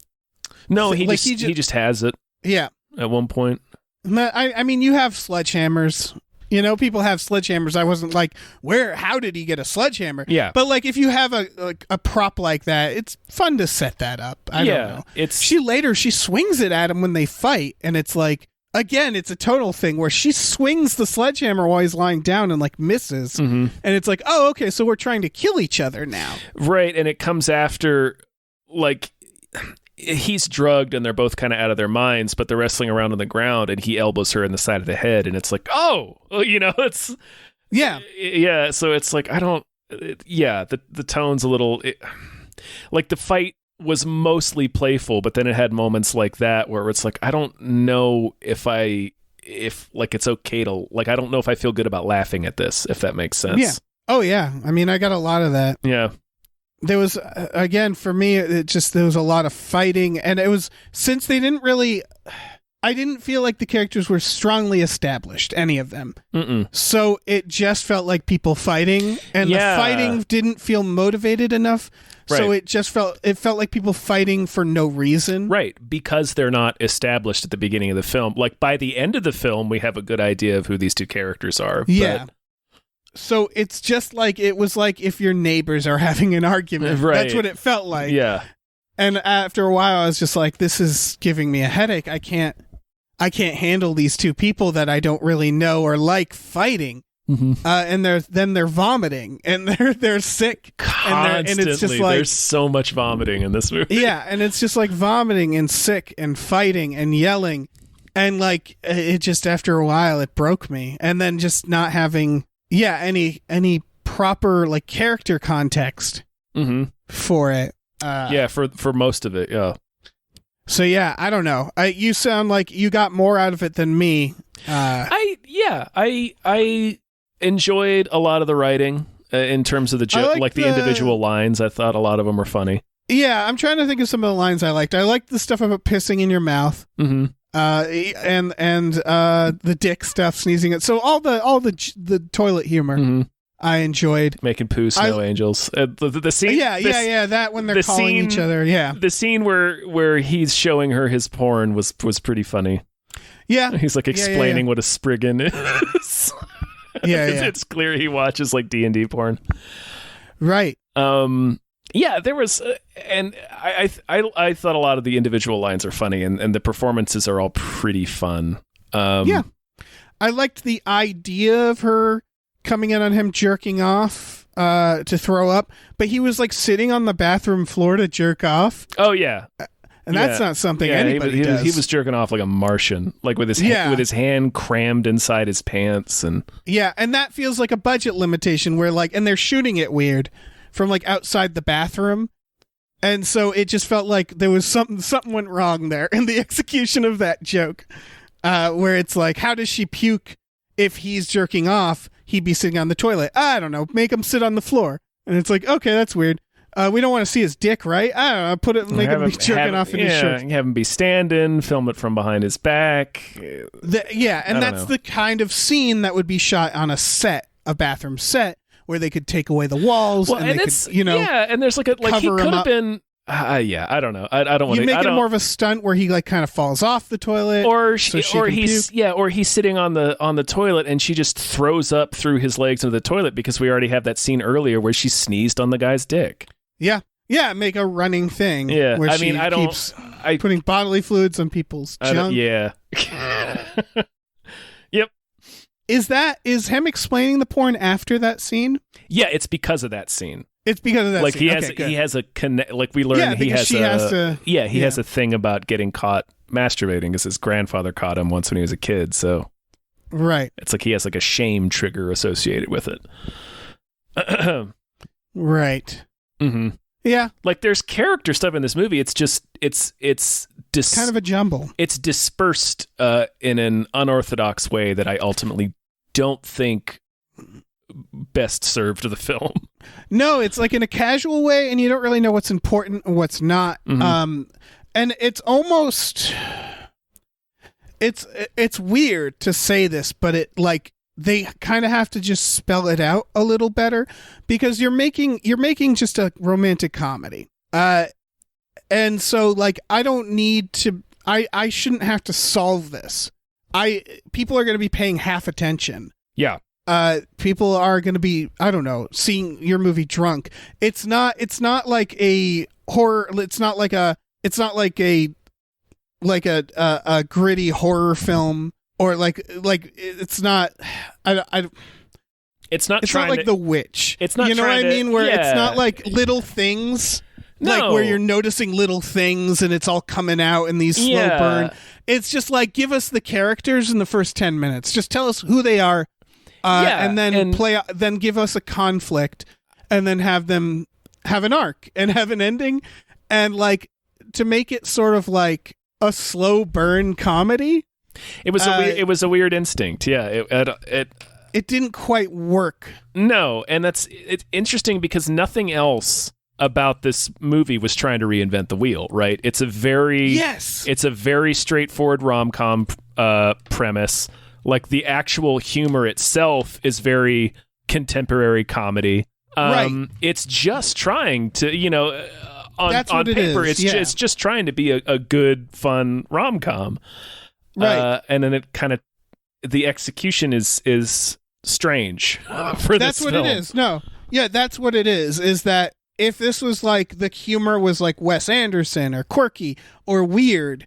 No, he just has it. Yeah, at one point. I mean, you have sledgehammers. You know, people have sledgehammers. I wasn't like, how did he get a sledgehammer? Yeah. But like, if you have a prop like that, it's fun to set that up. I don't know. She swings it at him when they fight, and it's like, again, it's a total thing where she swings the sledgehammer while he's lying down and like misses. And it's like, oh, okay, so we're trying to kill each other now. Right. And it comes after, like, he's drugged and they're both kind of out of their minds, but they're wrestling around on the ground, and he elbows her in the side of the head, and it's like, it's so it's like, the tone's a little like, the fight was mostly playful, but then it had moments like that where it's like, I don't know if it's okay to, like, I don't know if I feel good about laughing at this, if that makes sense. I mean, I got a lot of that. There was, again, for me, there was a lot of fighting, and it was, since they didn't really, I didn't feel like the characters were strongly established, any of them. So it just felt like people fighting, and the fighting didn't feel motivated enough. So it just felt like people fighting for no reason. Right, because they're not established at the beginning of the film. Like, by the end of the film, we have a good idea of who these two characters are. Yeah. So it's just like, it was like if your neighbors are having an argument. Right. That's what it felt like. Yeah. And after a while, I was just like, this is giving me a headache. I can't handle these two people that I don't really know or like fighting. And they're vomiting, and they're sick. Constantly. And it's just like, there's so much vomiting in this movie. Yeah, and it's just like vomiting and sick and fighting and yelling. And like, it just, after a while, it broke me. And then just not having... any proper like character context for it. For most of it, yeah. So yeah, I don't know. You sound like you got more out of it than me. I enjoyed a lot of the writing in terms of the joke, like the individual lines. I thought a lot of them were funny. Yeah, I'm trying to think of some of the lines I liked. I liked the stuff about pissing in your mouth. And the dick stuff, sneezing it. So all the toilet humor I enjoyed. Making poo snow angels. The scene. That when they're calling each other. Yeah. The scene where he's showing her his porn was pretty funny. Yeah. He's like explaining what a Spriggan is. It's clear he watches like D&D porn. Right. There was, and I thought a lot of the individual lines are funny, and the performances are all pretty fun. I liked the idea of her coming in on him jerking off to throw up, but he was like sitting on the bathroom floor to jerk off. Oh yeah. And that's not something anybody does. He was jerking off like a Martian, like with his hand crammed inside his pants, and and that feels like a budget limitation where like, and they're shooting it weird from like outside the bathroom, and so it just felt like there was something went wrong there in the execution of that joke, where it's like, how does she puke if he's jerking off? He'd be sitting on the toilet. I don't know. Make him sit on the floor. And it's like, okay, that's weird. We don't want to see his dick, right? I don't know. Put it, make him be jerking off in his shirt. Have him be standing, film it from behind his back. That's the kind of scene that would be shot on a bathroom set, where they could take away the walls and they could, and there's like he could have been. I don't know. I don't want to. You make it more of a stunt where he like kind of falls off the toilet, or he's sitting on the toilet and she just throws up through his legs into the toilet, because we already have that scene earlier where she sneezed on the guy's dick. Yeah, make a running thing. Yeah, where she keeps putting bodily fluids on people's junk. Yeah. Yep. Is him explaining the porn after that scene? Yeah, it's because of that scene. It's because of that like scene. He has a connect. Like we learn, he has has a thing about getting caught masturbating, because his grandfather caught him once when he was a kid. So right, it's like he has like a shame trigger associated with it. Right. Mm-hmm. Yeah. Like there's character stuff in this movie. It's just it's kind of a jumble. It's dispersed in an unorthodox way that I ultimately don't think best served the film. No, it's like in a casual way, and you don't really know what's important and what's not. Mm-hmm. And it's almost it's weird to say this, but it like they kind of have to just spell it out a little better, because you're making just a romantic comedy. And so like I don't need to I shouldn't have to solve this. People are going to be paying half attention. Yeah. People are going to be, I don't know, seeing your movie drunk. It's not like a horror. It's not like a gritty horror film, or like it's not. It's not like The Witch. It's not. You know what I mean? Where yeah. it's not like little things. No. Like where you're noticing little things and it's all coming out in these slow burn. It's just like, give us the characters in the first 10 minutes. Just tell us who they are. And then then give us a conflict, and then have them have an arc and have an ending, and like to make it sort of like a slow burn comedy. It was a weird instinct. Yeah. It didn't quite work. No. And it's interesting, because nothing else about this movie was trying to reinvent the wheel, right? It's a very straightforward rom-com premise. Like the actual humor itself is very contemporary comedy. Right. It's just trying to, on paper, it's just trying to be a good, fun rom-com. Right. And then it kind of, the execution is strange for this film. That's what it is. No. Yeah, that's what it is that if this was like, the humor was like Wes Anderson or quirky or weird,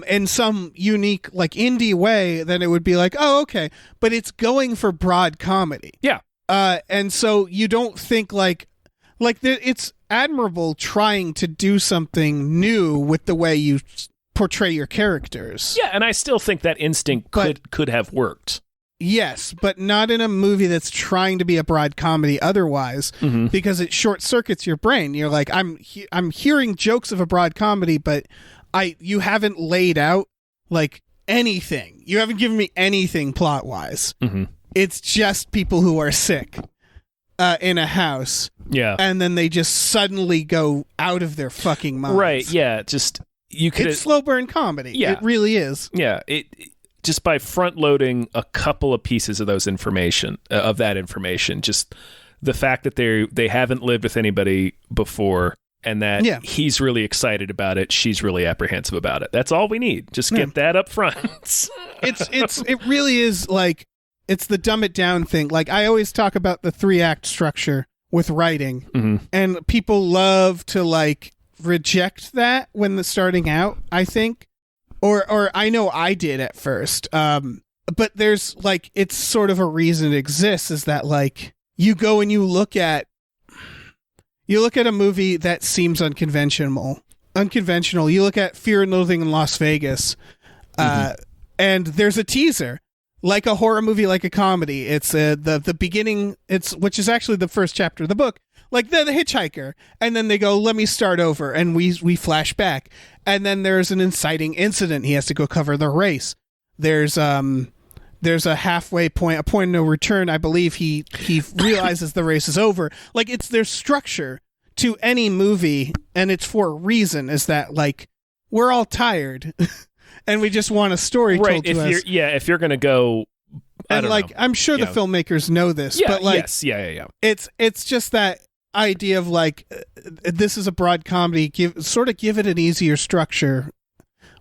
in some unique, like indie way, then it would be like, oh, okay. But it's going for broad comedy. Yeah. And so you don't think it's admirable trying to do something new with the way you portray your characters. Yeah, and I still think that instinct could have worked. Yes, but not in a movie that's trying to be a broad comedy otherwise, because it short circuits your brain. You're like, I'm hearing jokes of a broad comedy, but you haven't laid out like anything. You haven't given me anything plot wise. Mm-hmm. It's just people who are sick in a house. Yeah. And then they just suddenly go out of their fucking minds. Right. Yeah. Just it's slow burn comedy. Yeah. It really is. Yeah. It just by front loading a couple of pieces of that information, just the fact that they haven't lived with anybody before, and that he's really excited about it, she's really apprehensive about it. That's all we need. Just get that up front. It really is like, it's the dumb it down thing. Like I always talk about the 3-act structure with writing, and people love to like reject that when starting out, I think, or I know I did at first. But there's like, it's sort of a reason it exists, is that like you go and you look at a movie that seems unconventional. You look at Fear and Loathing in Las Vegas, and there's a teaser, like a horror movie, like a comedy. It's the beginning, which is actually the first chapter of the book, like the hitchhiker, and then they go, let me start over, and we flash back, and then there's an inciting incident. He has to go cover the race. There's there's a halfway point, a point of no return. I believe he realizes the race is over. Like, there's structure to any movie, and it's for a reason. Is that like we're all tired, and we just want a story told to us. If you're gonna go, and like I'm sure the filmmakers know this, but like it's just that idea of like this is a broad comedy. Give it an easier structure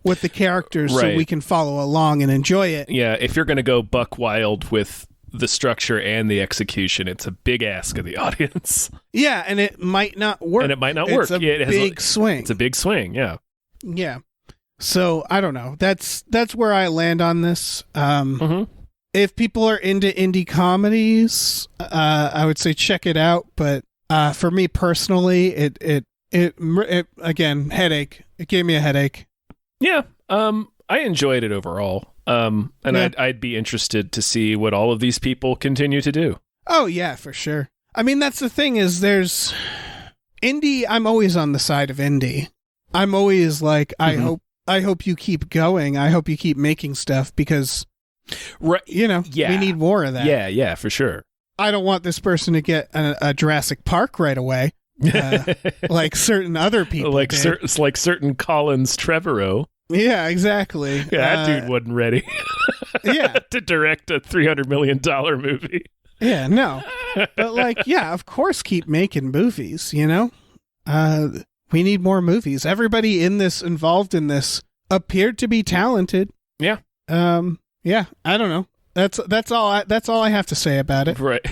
with the characters so we can follow along and enjoy it. Yeah, if you're gonna go buck wild with the structure and the execution, it's a big ask of the audience. Yeah, and it might not work. It's a big swing. It's a big swing, yeah. Yeah. So, I don't know. That's where I land on this. If people are into indie comedies, I would say check it out, but for me personally, it again, headache. It gave me a headache. Yeah. I enjoyed it overall. I'd be interested to see what all of these people continue to do. Oh yeah, for sure. I mean, that's the thing is there's indie. I'm always on the side of indie. I'm always like, I hope you keep going. I hope you keep making stuff because, we need more of that. Yeah, yeah, for sure. I don't want this person to get a Jurassic Park right away, like certain other people, like certain Collins Trevorrow. Yeah, exactly. Yeah, that dude wasn't ready. To direct a $300 million movie. Yeah, no. But like, yeah, of course, keep making movies. We need more movies. Everybody involved in this appeared to be talented. Yeah. Yeah. I don't know. That's all I have to say about it. Right.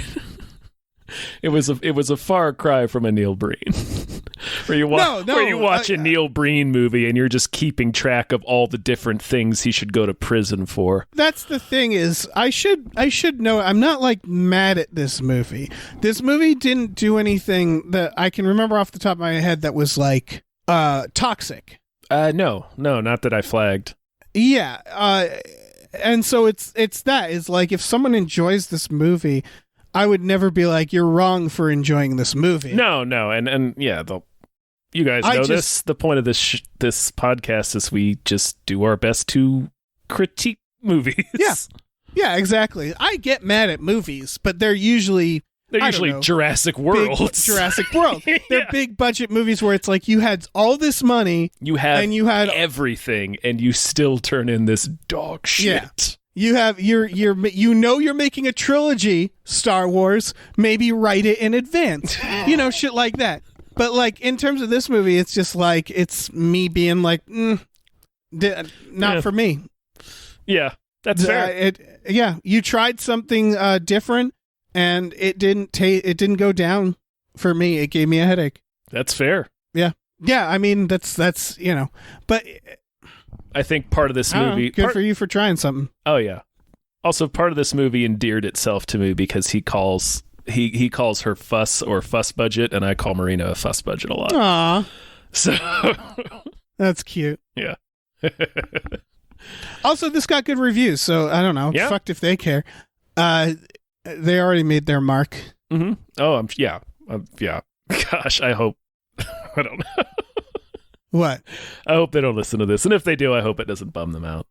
It was a far cry from a Neil Breen. Where you watch a Neil Breen movie and you're just keeping track of all the different things he should go to prison for. That's the thing is, I should know. I'm not like mad at this movie. This movie didn't do anything that I can remember off the top of my head that was like toxic. No, not that I flagged. Yeah. And so it's like if someone enjoys this movie, I would never be like, you're wrong for enjoying this movie. No, and yeah, you guys know this. The point of this podcast is we just do our best to critique movies. Yeah, exactly. I get mad at movies, but they're usually Jurassic World. Jurassic World. They're big budget movies where it's like you had all this money, you had everything, and you still turn in this dog shit. Yeah. You're making a trilogy, Star Wars, maybe write it in advance. Shit like that. But like in terms of this movie, it's just like it's me being like not for me. Yeah. That's fair. You tried something different and it didn't go down for me. It gave me a headache. That's fair. Yeah. Yeah, I mean that's but I think part of this movie... Good for you for trying something. Oh, yeah. Also, part of this movie endeared itself to me because he calls her Fuss or Fuss Budget, and I call Marina a Fuss Budget a lot. Aw. So... That's cute. Yeah. Also, this got good reviews, so I don't know. Yeah. Fucked if they care. They already made their mark. Mm-hmm. Oh, yeah. Gosh, I hope... I don't know. What? I hope they don't listen to this. And if they do, I hope it doesn't bum them out.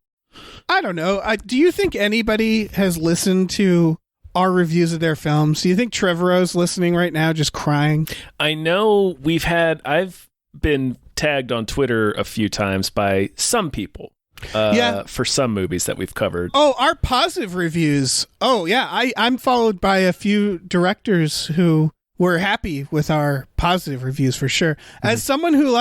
I don't know. Do you think anybody has listened to our reviews of their films? Do you think Trevorrow's listening right now just crying? I know I've been tagged on Twitter a few times by some people for some movies that we've covered. Oh, our positive reviews. Oh, yeah. I'm followed by a few directors who were happy with our positive reviews for sure. As someone who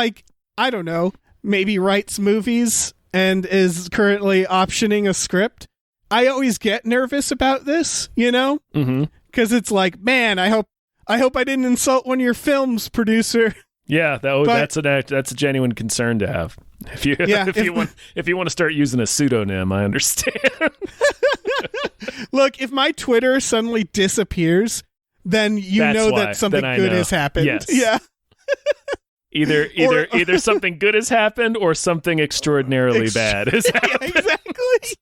I don't know, maybe writes movies and is currently optioning a script, I always get nervous about this, Mm-hmm. Because it's like, man, I hope I didn't insult one of your films, producer. Yeah, that's a genuine concern to have. If you want to start using a pseudonym, I understand. Look, if my Twitter suddenly disappears, then that something good has happened. Yes. Yeah. Either something good has happened or something extraordinarily bad has happened. Yeah, exactly.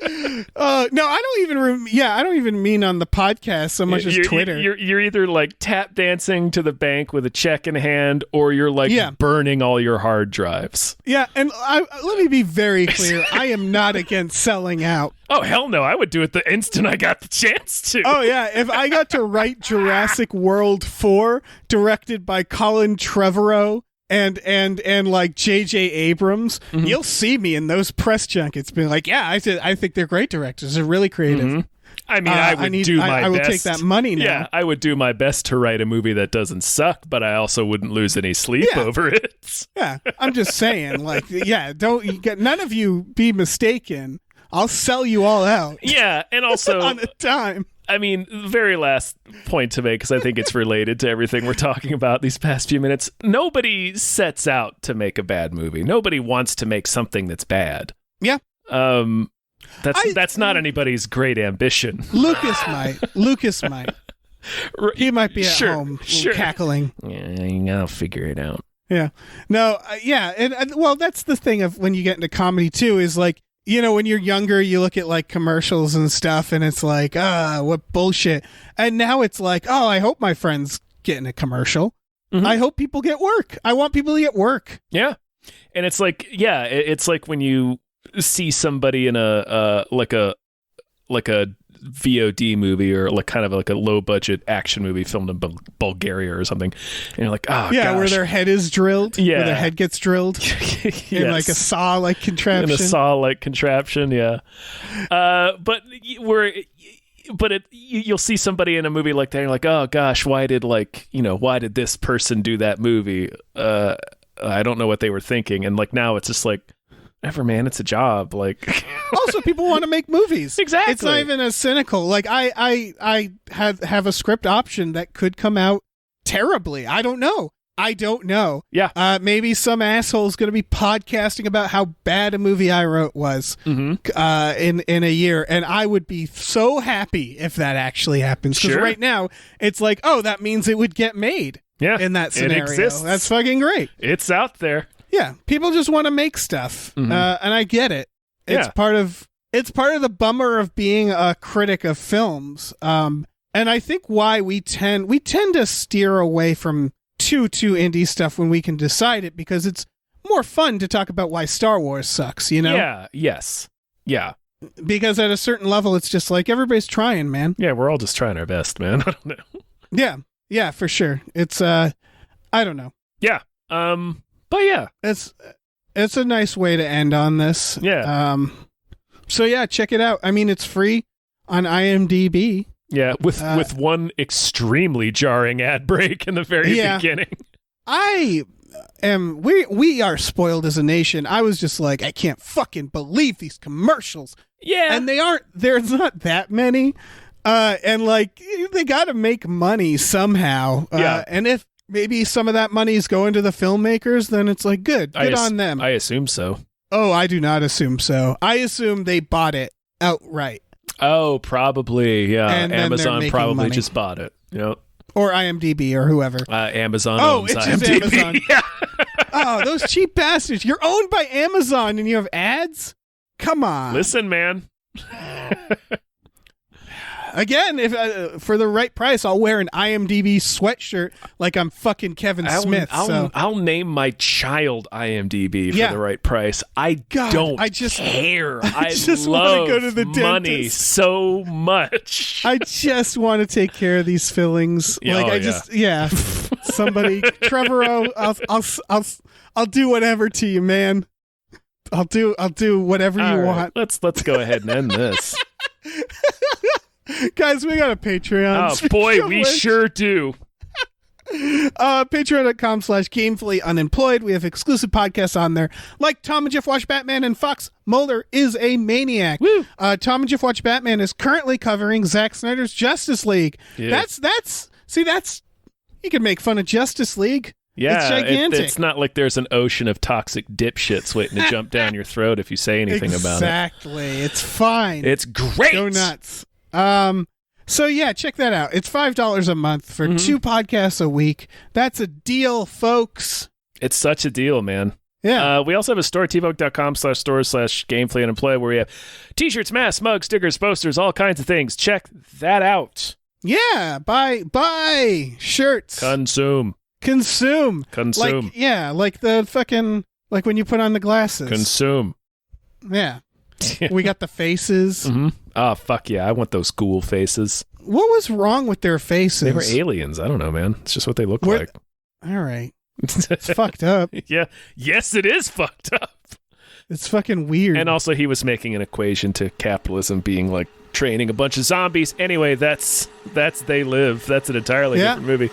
No, I don't even. I don't even mean on the podcast so much as Twitter. You're either like tap dancing to the bank with a check in hand, or you're like burning all your hard drives. Yeah, and let me be very clear. I am not against selling out. Oh, hell no. I would do it the instant I got the chance to. Oh, yeah. If I got to write Jurassic World 4, directed by Colin Trevorrow and like J.J. Abrams, you'll see me in those press junkets being like, yeah, I think they're great directors. They're really creative. I mean, I will take that money now. Yeah, I would do my best to write a movie that doesn't suck, but I also wouldn't lose any sleep over it. Yeah, I'm just saying, like, none of you be mistaken. I'll sell you all out. Yeah, and also on a dime. I mean, the very last point to make, because I think it's related to everything we're talking about these past few minutes. Nobody sets out to make a bad movie. Nobody wants to make something that's bad. Yeah. That's not anybody's great ambition. Lucas might. He might be at home cackling. Yeah, I'll figure it out. Yeah. No, and well, that's the thing of when you get into comedy too, is like, you know, when you're younger, you look at like commercials and stuff and it's like, what bullshit. And now it's like, oh, I hope my friends get in a commercial. I hope people get work. I want people to get work. Yeah. And it's like, it's like when you see somebody in a VOD movie or like kind of like a low budget action movie filmed in Bulgaria or something, and you're like, oh yeah, gosh. where their head is drilled, where their head gets drilled in like a saw like contraption. Yeah. You'll see somebody in a movie like that, and you're like, oh gosh, why did this person do that movie? I don't know what they were thinking, and like now it's just like, whatever, man, it's a job. Like, also, people want to make movies. Exactly. It's not even as cynical. Like, I have a script option that could come out terribly. I don't know. Yeah. Maybe some asshole's going to be podcasting about how bad a movie I wrote was in a year, and I would be so happy if that actually happens. Because right now, it's like, oh, that means it would get made. Yeah. In that scenario, it exists. That's fucking great. It's out there. Yeah, people just want to make stuff, and I get it. It's part of the bummer of being a critic of films, and I think why we tend to steer away from too indie stuff when we can decide it, because it's more fun to talk about why Star Wars sucks, you know? Yeah. Yes. Yeah. Because at a certain level, it's just like everybody's trying, man. Yeah, we're all just trying our best, man. I don't know. Yeah, for sure. It's I don't know. Yeah. But yeah, it's a nice way to end on this. Yeah. So yeah, check it out. I mean, it's free on IMDb. Yeah, with one extremely jarring ad break in the very beginning. We are spoiled as a nation. I was just like, I can't fucking believe these commercials. Yeah. And there's not that many. And like, they got to make money somehow. Yeah. And if maybe some of that money is going to the filmmakers, then it's like, good on them. I assume so. Oh, I do not assume so. I assume they bought it outright. Oh, probably. Yeah. And Amazon probably money. Just bought it. Yep. Or IMDb or whoever. Amazon owns it's IMDb. Just Amazon. Yeah. Oh, those cheap bastards. You're owned by Amazon and you have ads? Come on. Listen, man. Again, if for the right price, I'll wear an IMDb sweatshirt like I'm fucking Kevin Smith. I'll name my child IMDb for the right price. I don't care. I just want to go to the money dentist so much. I just want to take care of these fillings. Somebody, Trevorrow, I'll do whatever to you, man. I'll do whatever you want. Let's go ahead and end this. Guys, we got a Patreon. Oh boy, we sure do. Patreon.com/gamefully unemployed. We have exclusive podcasts on there, like Tom and Jeff Watch Batman and Fox Mulder is a Maniac. Woo. Tom and Jeff Watch Batman is currently covering Zack Snyder's Justice League. Yeah. That's you can make fun of Justice League. Yeah, it's gigantic. It's not like there's an ocean of toxic dipshits waiting to jump down your throat if you say anything about it. Exactly. It's fine. It's great. Go nuts. So yeah, check that out. It's $5 a month for 2 podcasts a week. That's a deal, folks. It's such a deal, man. Yeah. We also have a store, tvoke.com/store/gamefully and play, where we have t-shirts, masks, mugs, stickers, posters, all kinds of things. Check that out. Yeah. Buy shirts. Consume. Consume. Consume. Like the fucking, like when you put on the glasses. Consume. Yeah. We got the faces. Mm-hmm. Oh, fuck yeah. I want those ghoul faces. What was wrong with their faces? They were aliens. I don't know, man. It's just what they look Were- like. All right. It's fucked up. Yeah. Yes, it is fucked up. It's fucking weird. And also, he was making an equation to capitalism being like training a bunch of zombies. Anyway, that's They Live. That's an entirely different movie.